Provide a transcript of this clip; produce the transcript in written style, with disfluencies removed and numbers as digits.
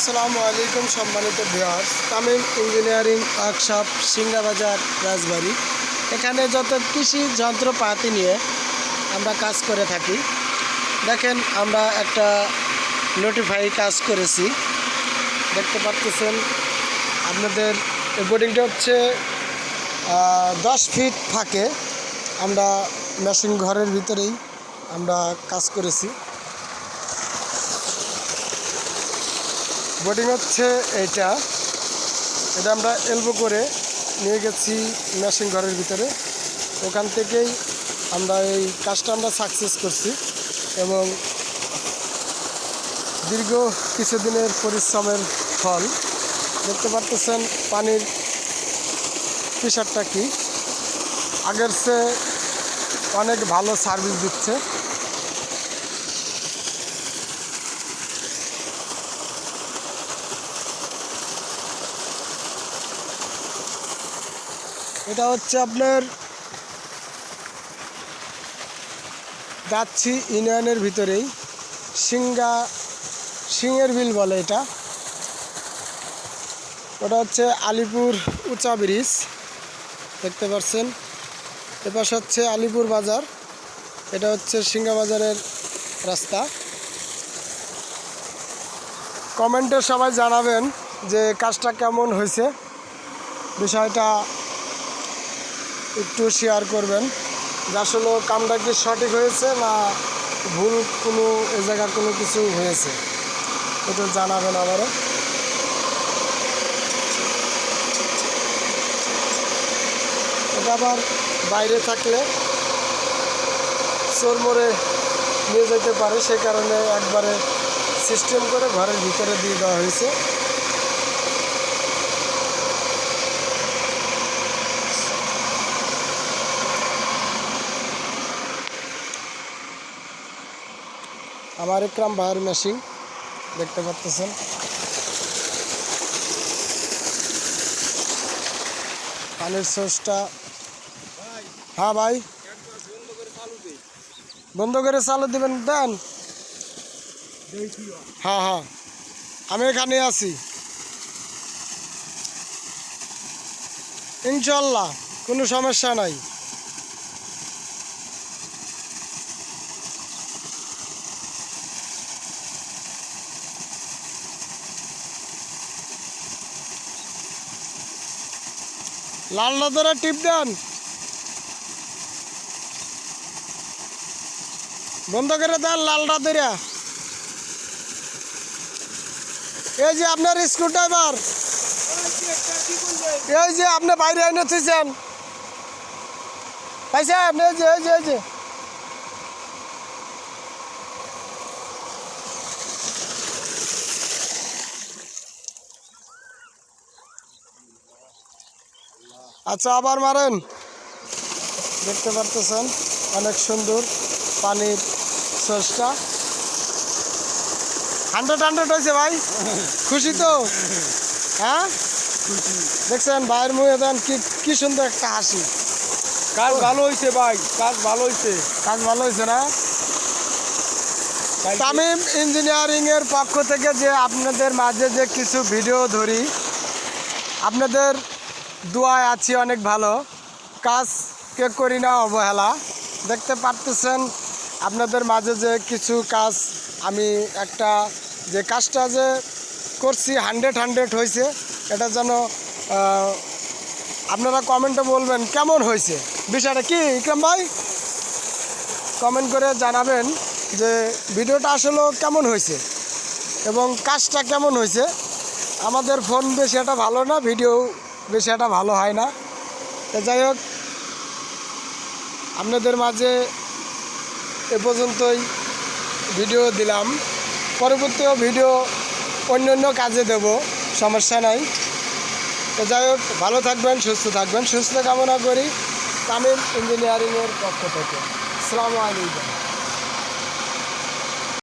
আসসালামু আলাইকুম সম্মানিত ভিউয়ার্স। তামিম ইঞ্জিনিয়ারিং ওয়ার্কশপ সিংড়াবাজার রাজবাড়ী, এখানে যত কৃষি যন্ত্রপাতি নিয়ে আমরা কাজ করে থাকি। দেখেন আমরা একটা নোটিফাই কাজ করেছি, দেখতে পাচ্ছেন আপনাদের। এই বোর্ডিংটা হচ্ছে 10 ফিট ফাঁকে আমরা মেশিন ঘরের ভিতরেই আমরা কাজ করেছি। বোর্ডিং হচ্ছে এটা আমরা এলবো করে নিয়ে গেছি মেশিন ঘরের ভিতরে। ওখান থেকেই আমরা এই কাজটা আমরা সাকসেস করছি এবং দীর্ঘ কিছুদিনের পরিশ্রমের ফল। দেখতে পাচ্ছেন পানির প্রেশারটা কি, আগের চেয়ে অনেক ভালো সার্ভিস দিচ্ছে। এটা হচ্ছে আপনার গাচ্ছি ইউনিয়নের ভিতরেই সিংয়ের বিল বলে এটা। ওটা হচ্ছে আলিপুর উঁচা ব্রিজ, দেখতে পাচ্ছেন। এপাশে হচ্ছে আলিপুর বাজার, এটা হচ্ছে সিংহা বাজারের রাস্তা। কমেন্টে সবাই জানাবেন যে কাজটা কেমন হয়েছে, বিষয়টা একটু শেয়ার করবেন যে আসলে কামটা কি সঠিক হয়েছে না ভুল কোনো এ জায়গার কোনো কিছু হয়েছে, একটু জানাবেন আবারও। এটা আবার বাইরে থাকলে চোর মোড়ে নিয়ে যেতে পারে, সে কারণে একবারে সিস্টেম করে ঘরের ভিতরে দিয়ে দেওয়া হয়েছে। আমার একরাম ভাইয়ের মেশিন, দেখতে পাচ্ছেন। পানির সোর্সটা, হ্যাঁ ভাই বন্ধ করে চালু দেবেন, দেন। হ্যাঁ হ্যাঁ আমি এখানে আছি ইনশাল্লাহ, কোনো সমস্যা নাই। লালটা ধরে টিপ দেন, বন্ধ করে দেন লালটা ধরে। এই যে আপনার স্ক্রু ড্রাইভার, এই যে আপনি বাইরে এনে থুইছেন পাইছেন, এই যে এই যে এই যে আচ্ছা আবার মারেন। দেখতে পারতেছেন অনেক সুন্দর পানির সোর্সটা। 100 হয়েছে ভাই, খুশি তো? হ্যাঁ দেখছেন ভাইয়ের মুখে দেন কি সুন্দর একটা হাসি। কাজ ভালো হয়েছে ভাই, কাজ ভালো হয়েছে। কাজ ভালো হয়েছে না? তামিম ইঞ্জিনিয়ারিংয়ের পক্ষ থেকে যে আপনাদের মাঝে যে কিছু ভিডিও ধরি, আপনাদের দোয়ায় আছি অনেক ভালো, কাজ কে করি না অবহেলা। দেখতে পারতেছেন আপনাদের মাঝে যে কিছু কাজ আমি একটা যে কাজটা যে করছি 100 হয়েছে, এটা যেন আপনারা কমেন্টে বলবেন কেমন হয়েছে, বিষয়টা কি ইকরাম ভাই কমেন্ট করে জানাবেন যে ভিডিওটা আসলে কেমন হয়েছে এবং কাজটা কেমন হয়েছে। আমাদের ফোন বেশি একটা ভালো না, ভিডিও বেশি একটা ভালো হয় না। তো যাই হোক, আপনাদের মাঝে এ পর্যন্তই ভিডিও দিলাম, পরবর্তীও ভিডিও অন্য কাজে দেব, সমস্যা নাই। তো যাই হোক, ভালো থাকবেন, সুস্থ থাকবেন, সুস্থ কামনা করি তামিম ইঞ্জিনিয়ারিংয়ের পক্ষ থেকে। আসসালামু আলাইকুম।